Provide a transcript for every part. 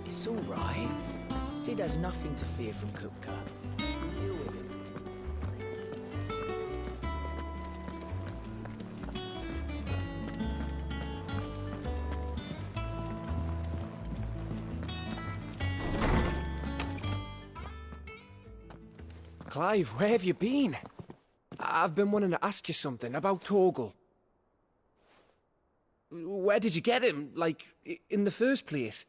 It's all right. Sid has nothing to fear from Kupka. Deal with him. Clive, where have you been? I've been wanting to ask you something about Torgal. Where did you get him, like, in the first place?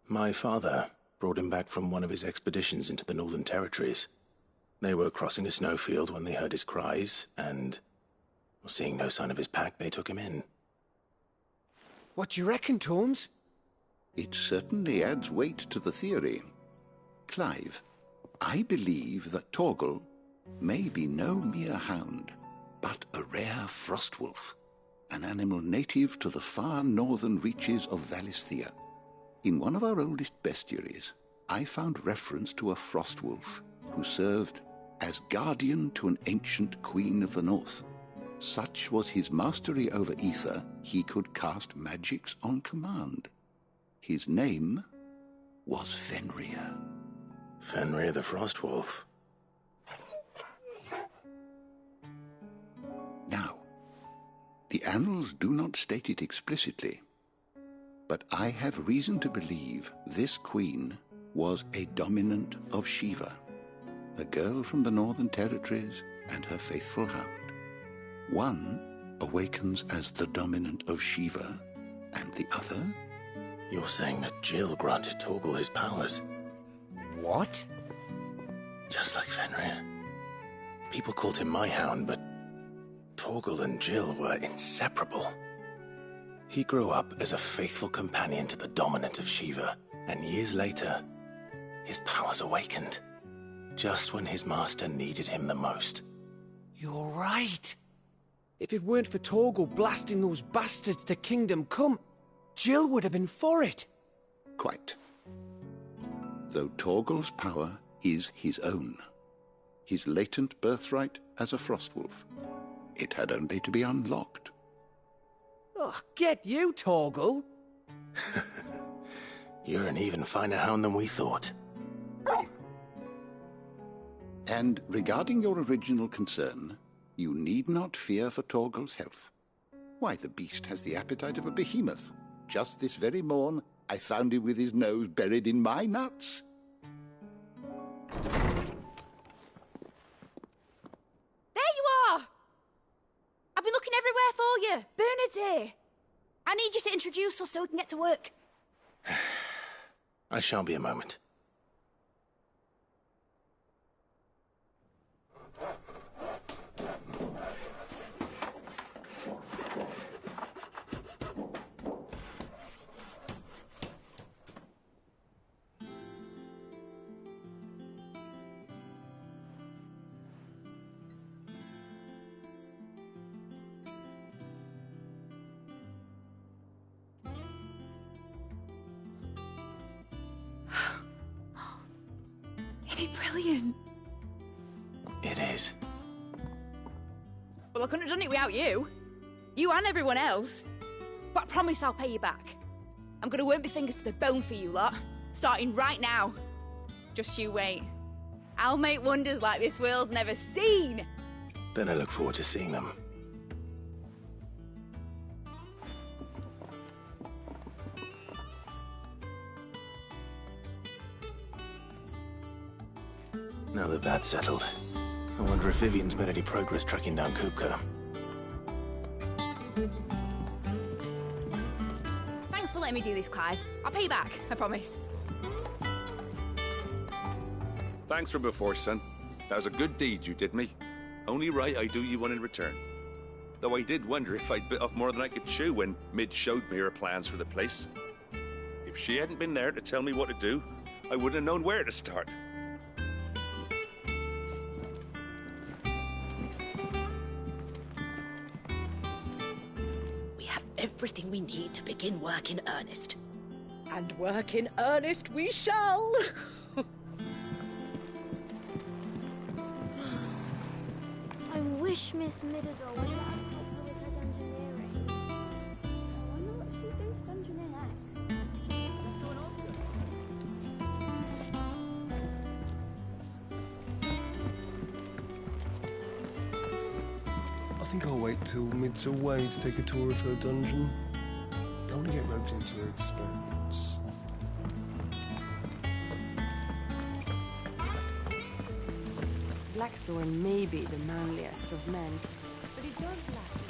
My father brought him back from one of his expeditions into the Northern Territories. They were crossing a snowfield when they heard his cries, and, seeing no sign of his pack, they took him in. What do you reckon, Torms? It certainly adds weight to the theory. Clive, I believe that Torgal may be no mere hound, but a rare frostwolf, an animal native to the far northern reaches of Valisthea. In one of our oldest bestiaries, I found reference to a frostwolf who served as guardian to an ancient queen of the north. Such was his mastery over ether, he could cast magics on command. His name was Fenrir. Fenrir the Frostwolf. Now, the annals do not state it explicitly, but I have reason to believe this queen was a dominant of Shiva, a girl from the Northern Territories and her faithful hound. One awakens as the dominant of Shiva, and the other... You're saying that Jill granted Torgal his powers? What? Just like Fenrir. People called him my hound, but Torgal and Jill were inseparable. He grew up as a faithful companion to the dominant of Shiva, and years later, his powers awakened, just when his master needed him the most. You're right. If it weren't for Torgal blasting those bastards to Kingdom Come, Jill would have been for it. Quite. Though Torgal's power is his own, his latent birthright as a Frostwolf. It had only to be unlocked. Oh, get you, Torgal! You're an even finer hound than we thought. And regarding your original concern, you need not fear for Torgal's health. Why, the beast has the appetite of a behemoth. Just this very morn, I found him with his nose buried in my nuts. There you are! I've been looking everywhere for you. Bernard's here. I need you to introduce us so we can get to work. I shan't be a moment. Brilliant. It is. Well, I couldn't have done it without you. You and everyone else. But I promise I'll pay you back. I'm gonna work my fingers to the bone for you lot, starting right now. Just you wait. I'll make wonders like this world's never seen. Then I look forward to seeing them. Now that that's settled, I wonder if Vivian's made any progress tracking down Kupka. Thanks for letting me do this, Clive. I'll pay you back, I promise. Thanks from before, son. That was a good deed you did me. Only right I do you one in return. Though I did wonder if I'd bit off more than I could chew when Mid showed me her plans for the place. If she hadn't been there to tell me what to do, I wouldn't have known where to start. Everything we need to begin work in earnest. And work in earnest we shall. I wish Miss Midador would let us help her with her dungeoneering. I wonder what she's going to dungeoneer next. Let's go and ask her. I think I'll wait till Mid's away to take a tour of her dungeon. Don't want to get roped into her experiments. Blackthorn may be the manliest of men, but he does lack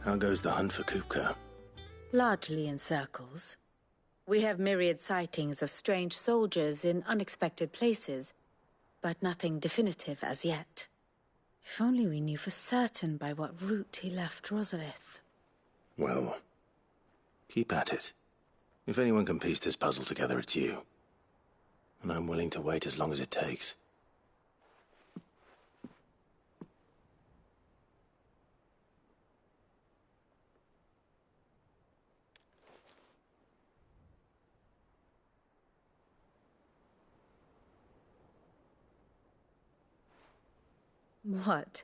How goes the hunt for Kupka? Largely in circles. We have myriad sightings of strange soldiers in unexpected places, but nothing definitive as yet. If only we knew for certain by what route he left Rosalith. Well, keep at it. If anyone can piece this puzzle together, it's you. And I'm willing to wait as long as it takes. What?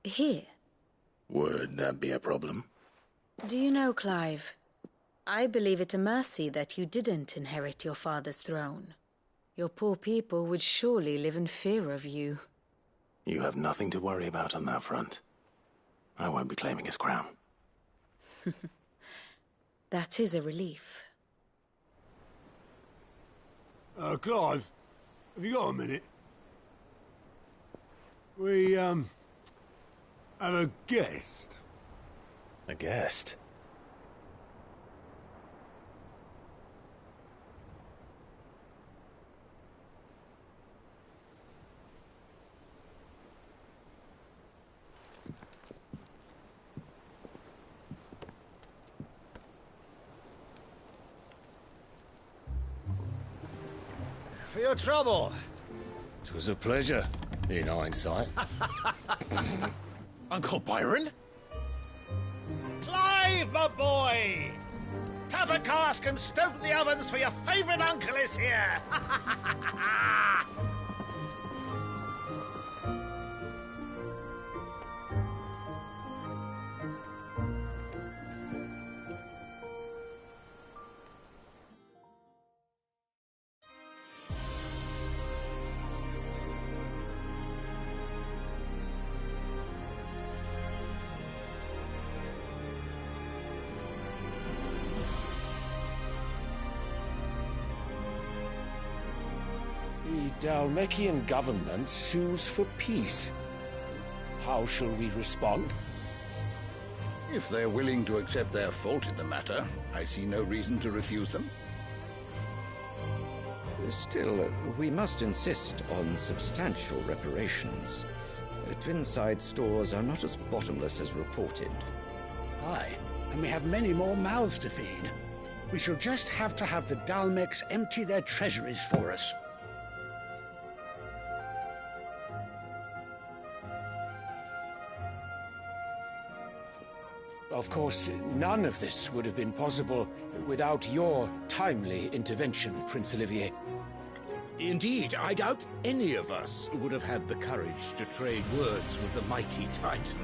Here? Would that be a problem? Do you know, Clive, I believe it a mercy that you didn't inherit your father's throne. Your poor people would surely live in fear of you. You have nothing to worry about on that front. I won't be claiming his crown. That is a relief. Clive, have you got a minute? We, have a guest. A guest? For your trouble. It was a pleasure, in hindsight. Uncle Byron? Clive, my boy! Tap a cask and stoke the ovens, for your favourite uncle is here! The Dalmekian government sues for peace. How shall we respond? If they're willing to accept their fault in the matter, I see no reason to refuse them. Still, we must insist on substantial reparations. Twinside stores are not as bottomless as reported. Aye, and we have many more mouths to feed. We shall just have to have the Dalmeks empty their treasuries for us. Of course, none of this would have been possible without your timely intervention, Prince Olivier. Indeed, I doubt any of us would have had the courage to trade words with the mighty Titan,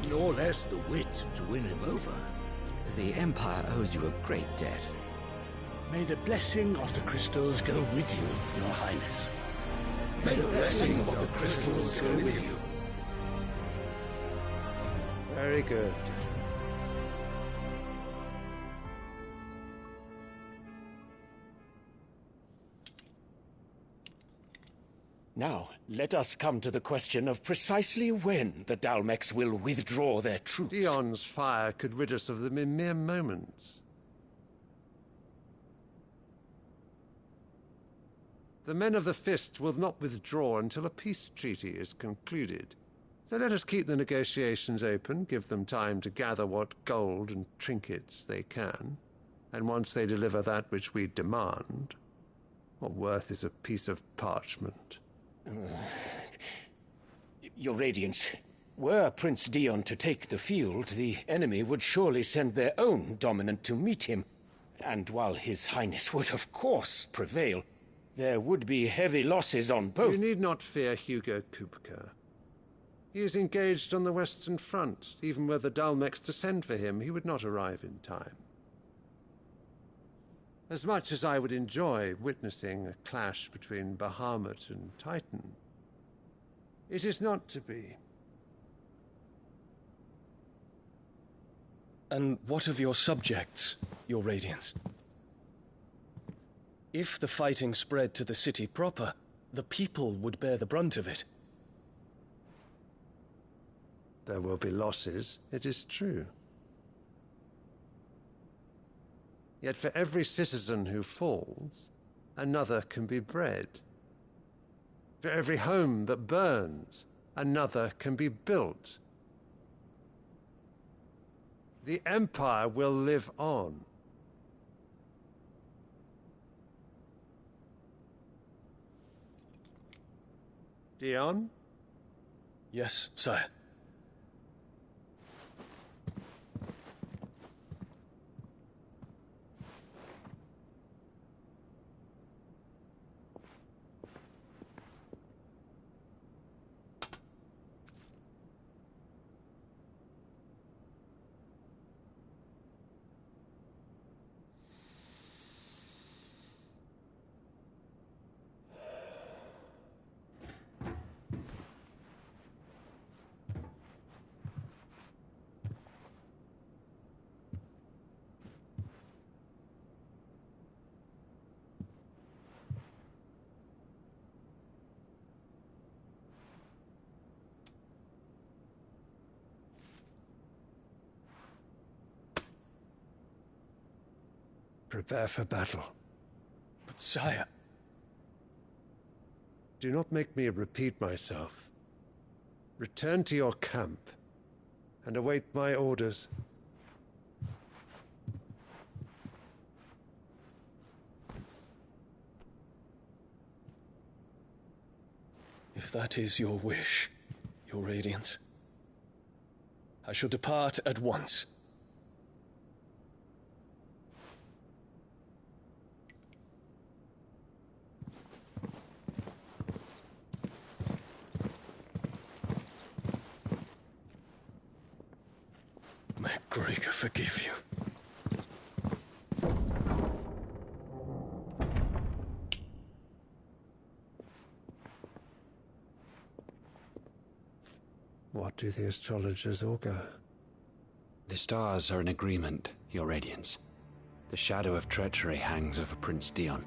nor less the wit to win him over. The Empire owes you a great debt. May the blessing of the crystals go with you, Your Highness. May the blessing of the crystals go with you. Very good. Now, let us come to the question of precisely when the Dalmeks will withdraw their troops. Dion's fire could rid us of them in mere moments. The men of the Fist will not withdraw until a peace treaty is concluded. So let us keep the negotiations open, give them time to gather what gold and trinkets they can, and once they deliver that which we demand, What worth is a piece of parchment? Your Radiance, were Prince Dion to take the field, the enemy would surely send their own dominant to meet him. And while His Highness would of course prevail, there would be heavy losses on both. You need not fear Hugo Kupka. He is engaged on the Western Front. Even were the Dalmex to send for him, he would not arrive in time. As much as I would enjoy witnessing a clash between Bahamut and Titan, it is not to be. And what of your subjects, Your Radiance? If the fighting spread to the city proper, the people would bear the brunt of it. There will be losses, it is true. Yet for every citizen who falls, another can be bred. For every home that burns, another can be built. The Empire will live on. Dion? Yes, sire. Prepare for battle. But sire... Do not make me repeat myself. Return to your camp and await my orders. If that is your wish, Your Radiance, I shall depart at once. May Gregor forgive you. What do the astrologers augur? The stars are in agreement, Your Radiance. The shadow of treachery hangs over Prince Dion.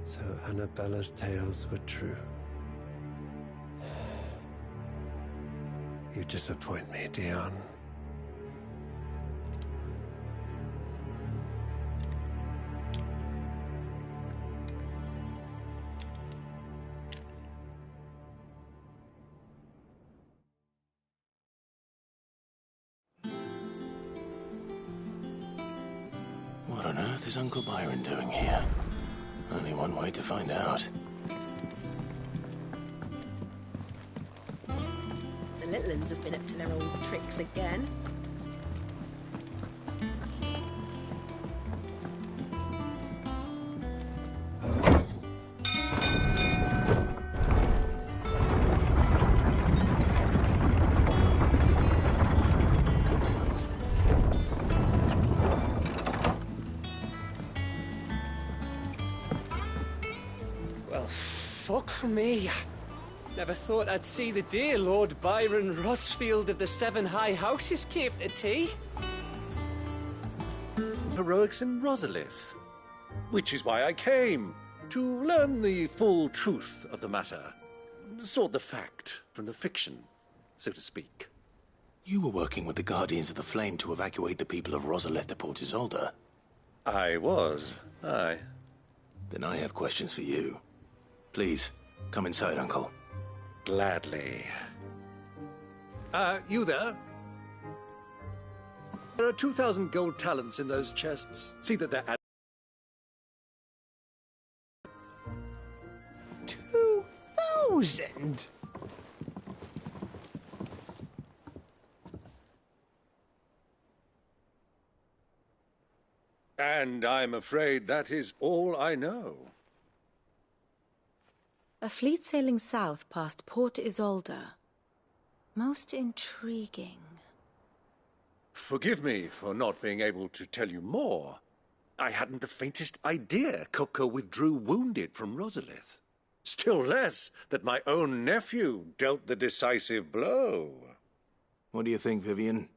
So Annabella's tales were true. You disappoint me, Dion. What on earth is Uncle Byron doing here? Only one way to find out. The little uns have been up to their old tricks again. Fuck me. Never thought I'd see the dear Lord Byron Rosfield of the Seven High Houses came to tea. Heroics in Rosalith. Which is why I came, to learn the full truth of the matter. Sort the fact from the fiction, so to speak. You were working with the Guardians of the Flame to evacuate the people of Rosalith to Port Isolde. I was, aye. Then I have questions for you. Please, come inside, Uncle. Gladly. You there? There are 2,000 gold talents in those chests. See that they're 2,000? And I'm afraid that is all I know. A fleet sailing south past Port Isolde. Most intriguing. Forgive me for not being able to tell you more. I hadn't the faintest idea Kupka withdrew wounded from Rosalith. Still less that my own nephew dealt the decisive blow. What do you think, Vivian?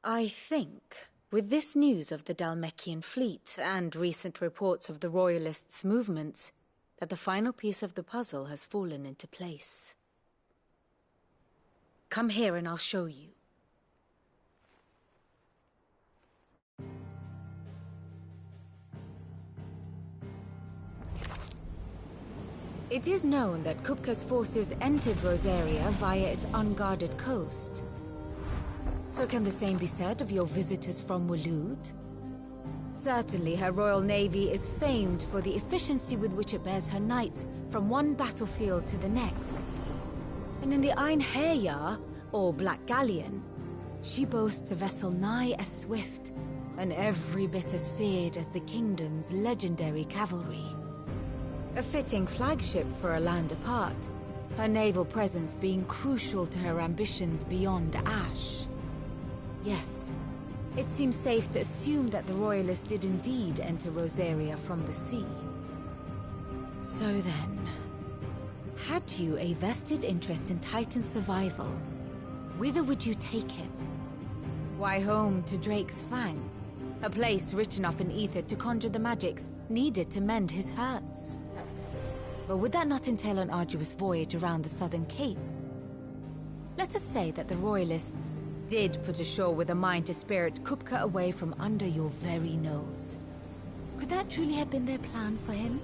I think, with this news of the Dalmekian fleet and recent reports of the Royalists' movements, that the final piece of the puzzle has fallen into place. Come here and I'll show you. It is known that Kupka's forces entered Rosaria via its unguarded coast. So can the same be said of your visitors from Waloed? Certainly her royal navy is famed for the efficiency with which it bears her knights from one battlefield to the next. And in the Einherjar, or Black Galleon, she boasts a vessel nigh as swift and every bit as feared as the kingdom's legendary cavalry. A fitting flagship for a land apart, her naval presence being crucial to her ambitions beyond Ash. Yes, it seems safe to assume that the Royalists did indeed enter Rosaria from the sea. So then, had you a vested interest in Titan's survival, whither would you take him? Why, home to Drake's Fang, a place rich enough in ether to conjure the magics needed to mend his hurts. But would that not entail an arduous voyage around the southern cape? Let us say that the Royalists did put ashore with a mind to spirit Kupka away from under your very nose. Could that truly have been their plan for him?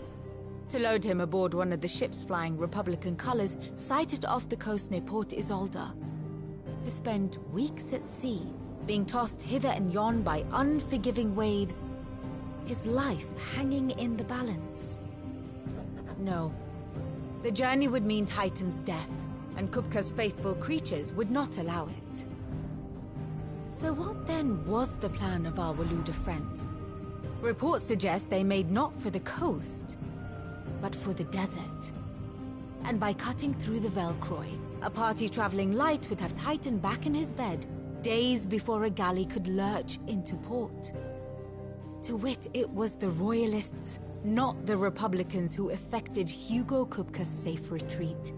To load him aboard one of the ships flying Republican colors sighted off the coast near Port Isolde. To spend weeks at sea, being tossed hither and yon by unforgiving waves, his life hanging in the balance. No. The journey would mean Titan's death, and Kupka's faithful creatures would not allow it. So what then was the plan of our Waluda friends? Reports suggest they made not for the coast, but for the desert. And by cutting through the Velcroy, a party traveling light would have Titan back in his bed days before a galley could lurch into port. To wit, it was the Royalists, not the Republicans, who effected Hugo Kupka's safe retreat.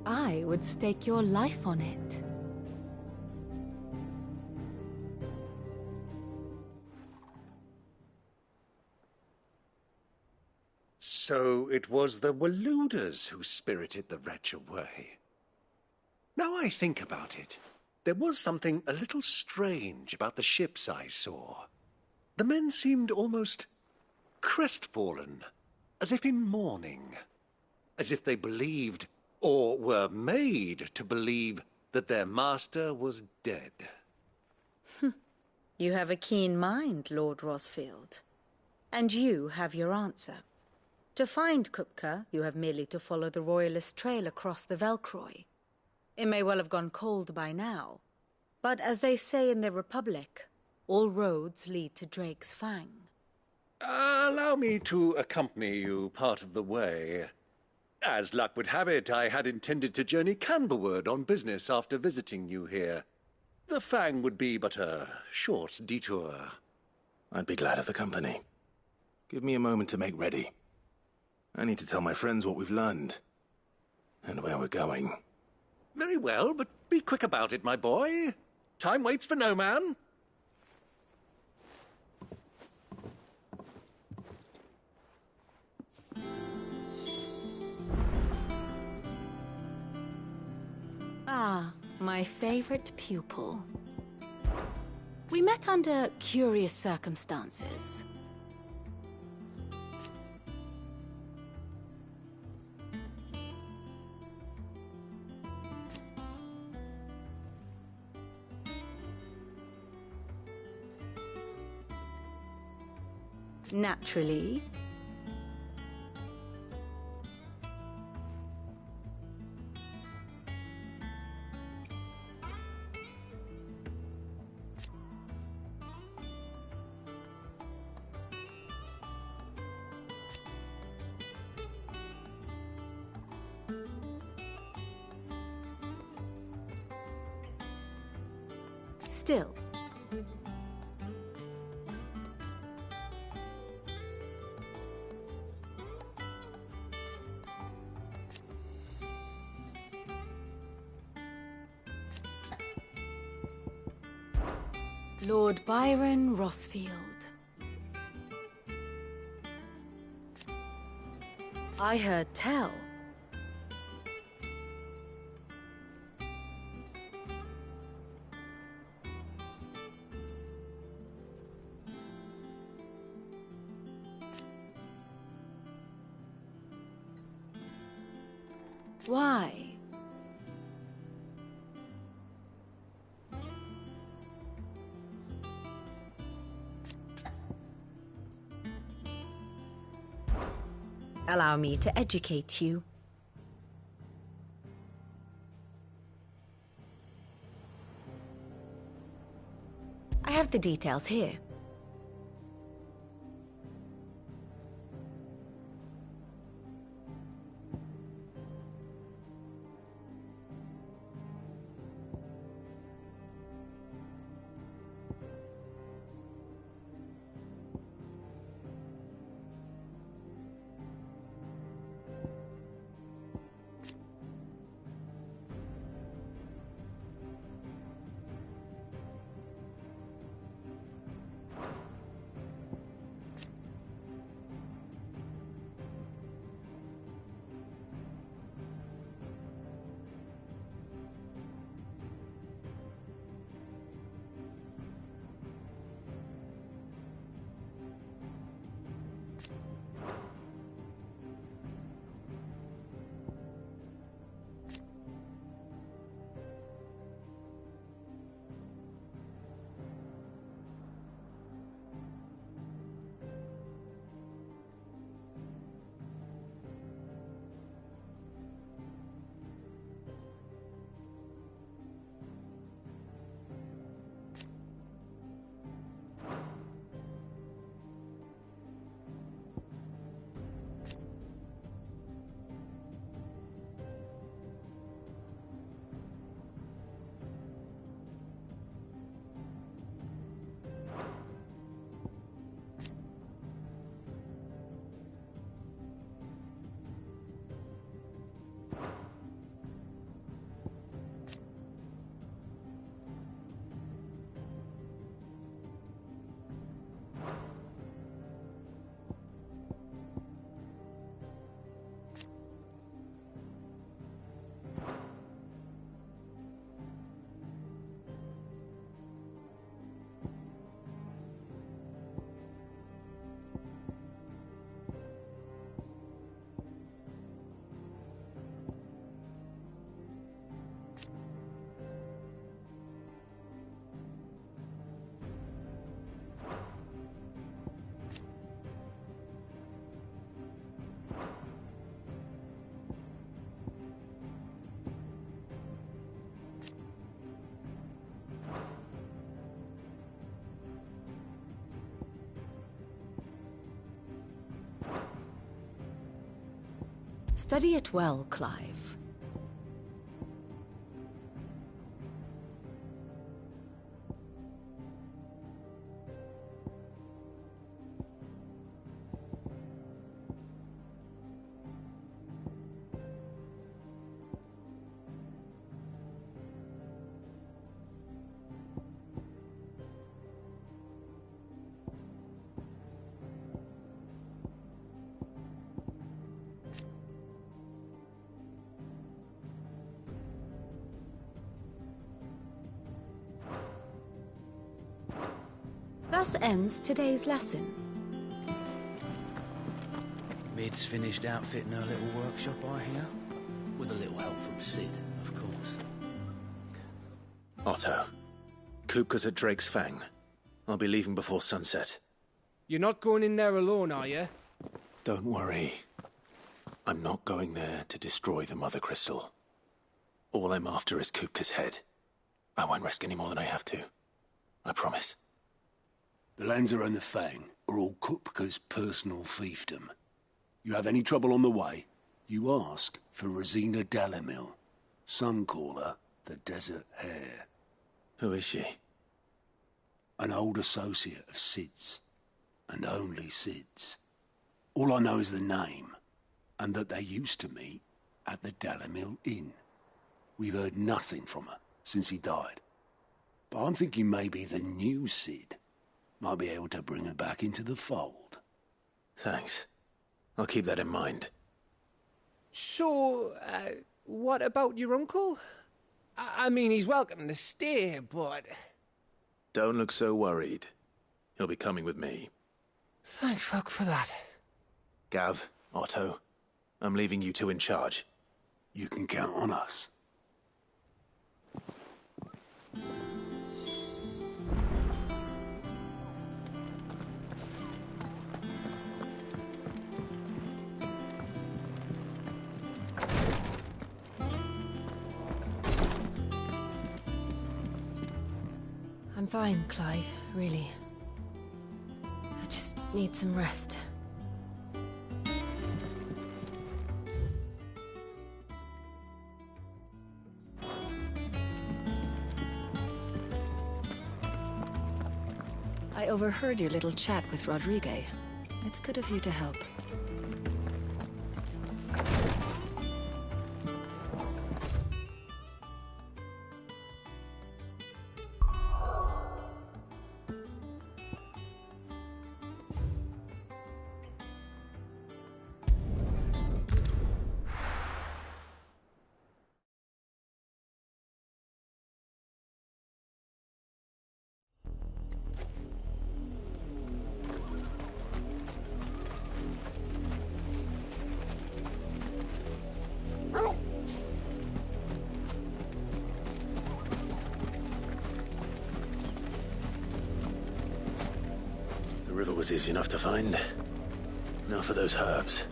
I would stake your life on it. So it was the Waludas who spirited the wretch away. Now I think about it, there was something a little strange about the ships I saw. The men seemed almost crestfallen, as if in mourning, as if they believed, or were made to believe, that their master was dead. You have a keen mind, Lord Rosfield. And you have your answer. To find Kupka, you have merely to follow the Royalist trail across the Velcroy. It may well have gone cold by now, but as they say in the Republic, all roads lead to Drake's Fang. Allow me to accompany you part of the way. As luck would have it, I had intended to journey Canberward on business after visiting you here. The Fang would be but a short detour. I'd be glad of the company. Give me a moment to make ready. I need to tell my friends what we've learned, and where we're going. Very well, but be quick about it, my boy. Time waits for no man. Ah, my favorite pupil. We met under curious circumstances. Naturally. Still. Lord Byron Rothfield. I heard tell. Why? Allow me to educate you. I have the details here. Study it well, Clive. Thus ends today's lesson. Mid's finished outfitting her little workshop, I hear. With a little help from Sid, of course. Otto, Kupka's at Drake's Fang. I'll be leaving before sunset. You're not going in there alone, are you? Don't worry. I'm not going there to destroy the Mother Crystal. All I'm after is Kupka's head. I won't risk any more than I have to. I promise. The Lancer and the Fang are all Kupka's personal fiefdom. You have any trouble on the way, you ask for Rosina Dalamil. Some call her the Desert Hare. Who is she? An old associate of Sid's. And only Sid's. All I know is the name, and that they used to meet at the Dalamil Inn. We've heard nothing from her since he died. But I'm thinking maybe the new Sid might be able to bring her back into the fold. Thanks. I'll keep that in mind. So, what about your uncle? I mean, he's welcome to stay, but... Don't look so worried. He'll be coming with me. Thank fuck for that. Gav, Otto, I'm leaving you two in charge. You can count on us. I'm fine, Clive, really. I just need some rest. I overheard your little chat with Rodrigue. It's good of you to help. The river was easy enough to find. Now for those herbs.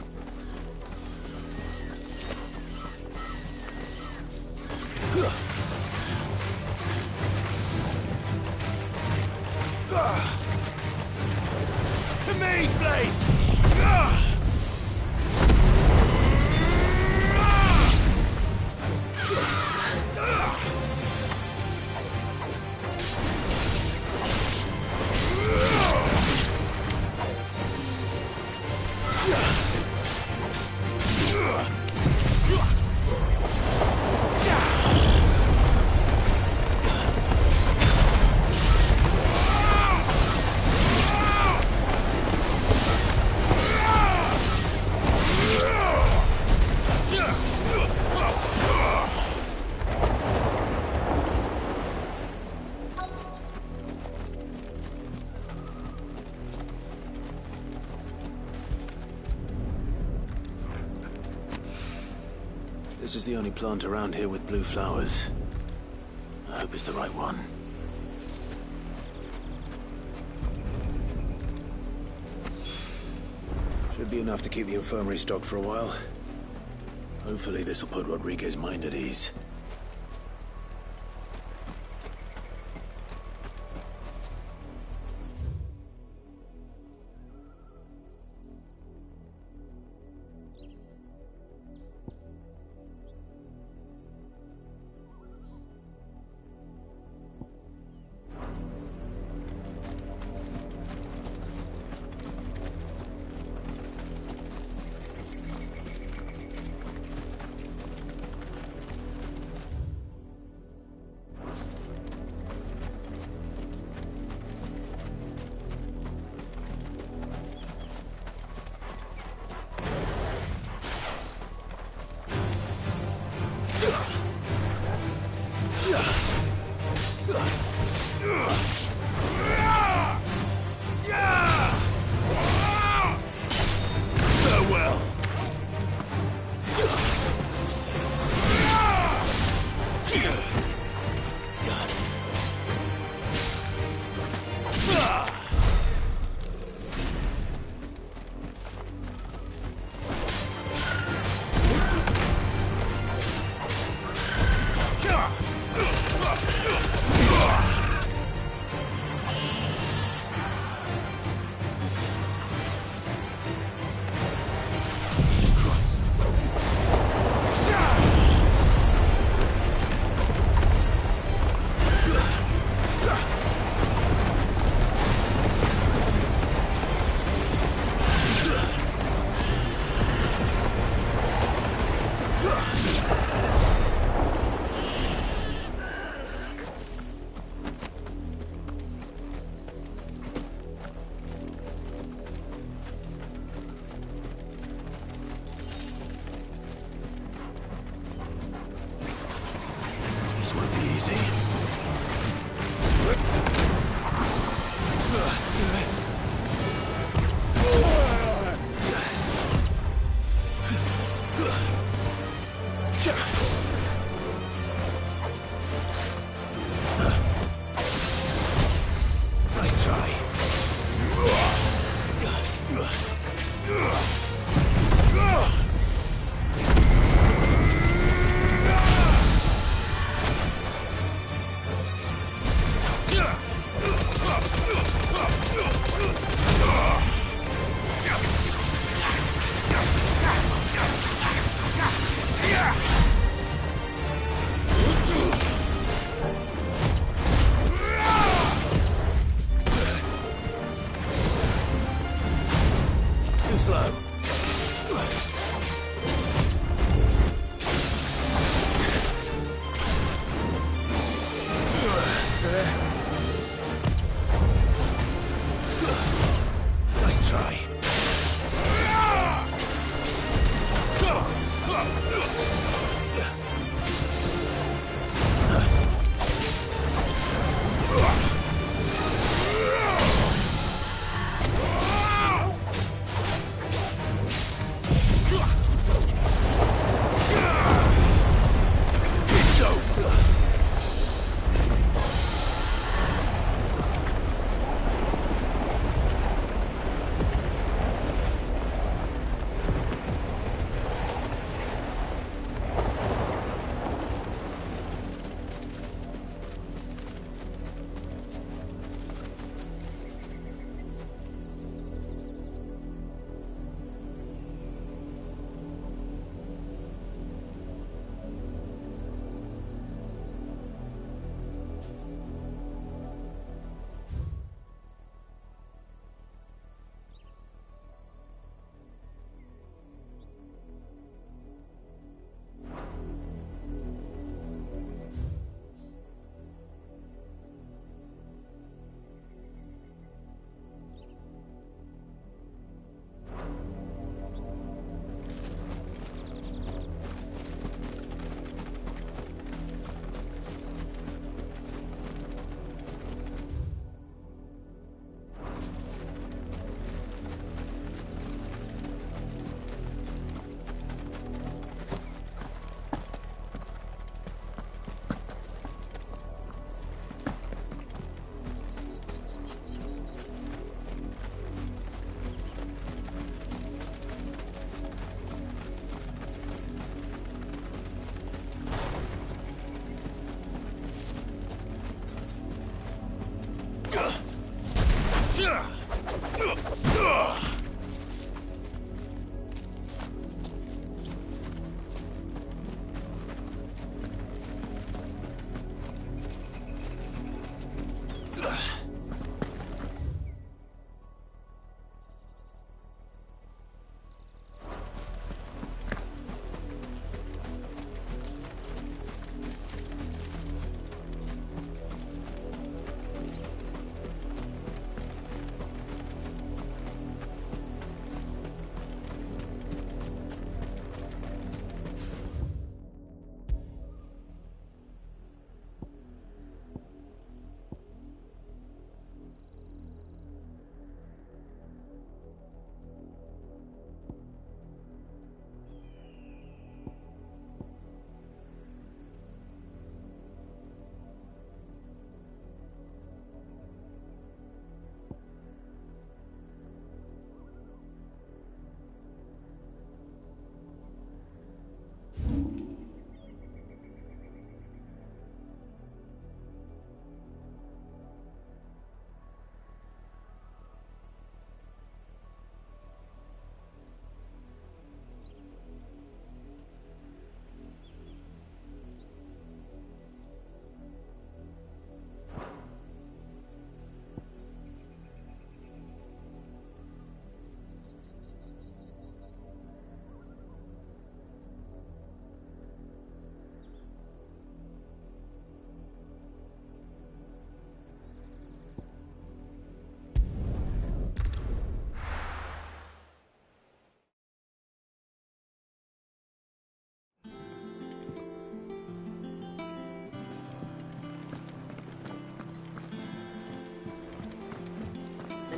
To me, Blade! This is the only plant around here with blue flowers. I hope it's the right one. Should be enough to keep the infirmary stocked for a while. Hopefully this will put Rodriguez's mind at ease. Farewell. easy. Nice try. Too slow. Nice try. It's over.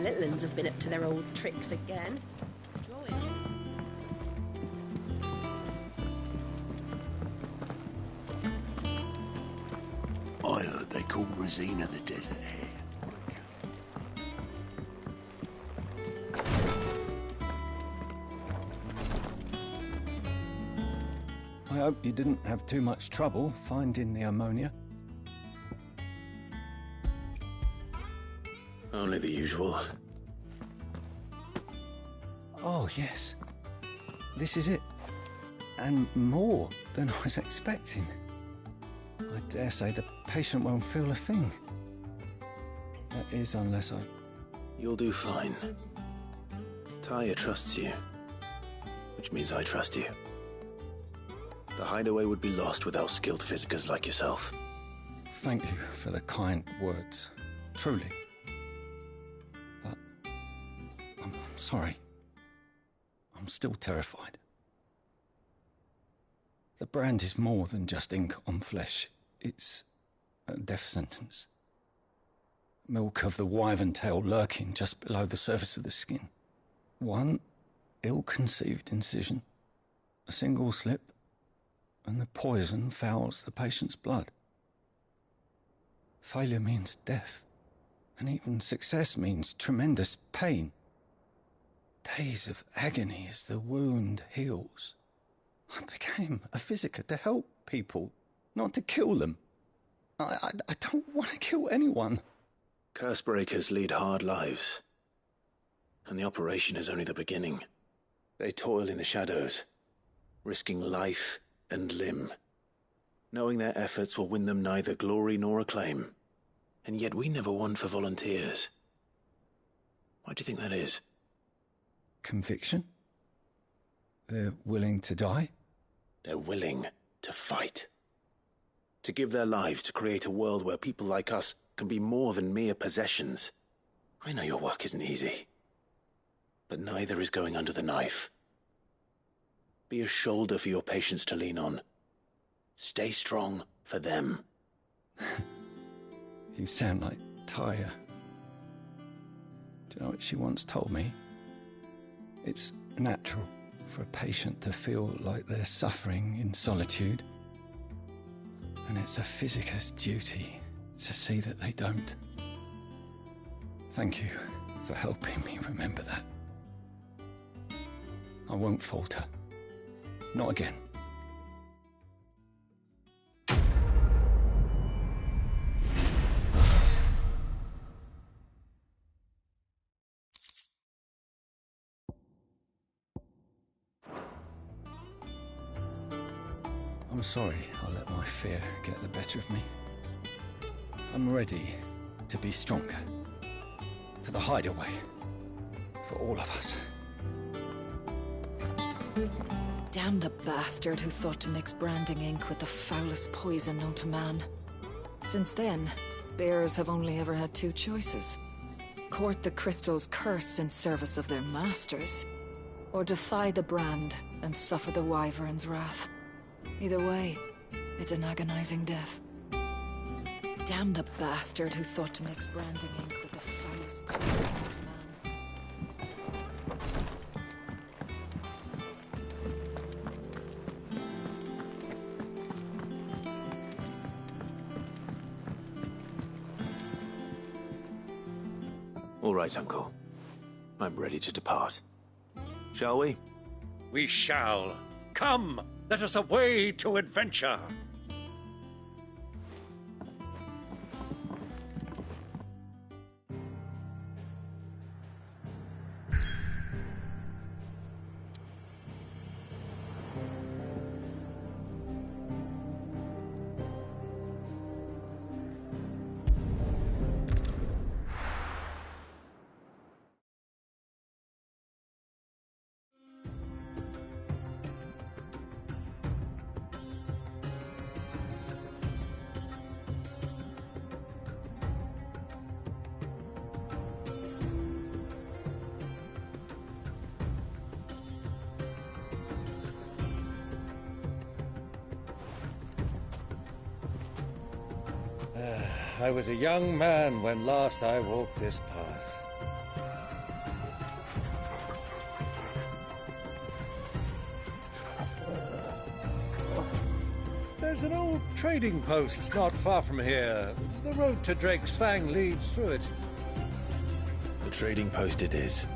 little uns have been up to their old tricks again. I heard they call Rosina the Desert Hare. I hope you didn't have too much trouble finding the ammonia. Only the usual. Oh, yes. This is it. And more than I was expecting. I dare say the patient won't feel a thing. That is, unless I... You'll do fine. Taya trusts you, which means I trust you. The hideaway would be lost without skilled physicers like yourself. Thank you for the kind words. Truly. But... I'm sorry. I'm still terrified. The brand is more than just ink on flesh. It's a death sentence. Milk of the wyvern tail lurking just below the surface of the skin. One ill-conceived incision, a single slip, and the poison fouls the patient's blood. Failure means death, and even success means tremendous pain. Days of agony as the wound heals. I became a physiker to help people, not to kill them. I don't want to kill anyone. Cursebreakers lead hard lives, and the operation is only the beginning. They toil in the shadows, risking life and limb, knowing their efforts will win them neither glory nor acclaim. And yet we never won for volunteers. Why do you think that is? Conviction? They're willing to die? They're willing to fight. To give their lives to create a world where people like us can be more than mere possessions. I know your work isn't easy, but neither is going under the knife. Be a shoulder for your patients to lean on. Stay strong for them. You sound like Taya. Do you know what she once told me? It's natural for a patient to feel like they're suffering in solitude. And it's a physiker's duty to see that they don't. Thank you for helping me remember that. I won't falter. Not again. I'm sorry I let my fear get the better of me. I'm ready to be stronger. For the hideaway. For all of us. Damn the bastard who thought to mix branding ink with the foulest poison known to man. Since then, bears have only ever had two choices. Court the crystal's curse in service of their masters, or defy the brand and suffer the wyvern's wrath. Either way, it's an agonizing death. Damn the bastard who thought to mix branding ink with the foulest poison known to man. All right, Uncle. I'm ready to depart. Shall we? We shall. Come, let us away to adventure. I was a young man when last I walked this path. There's an old trading post not far from here. The road to Drake's Fang leads through it. The trading post it is.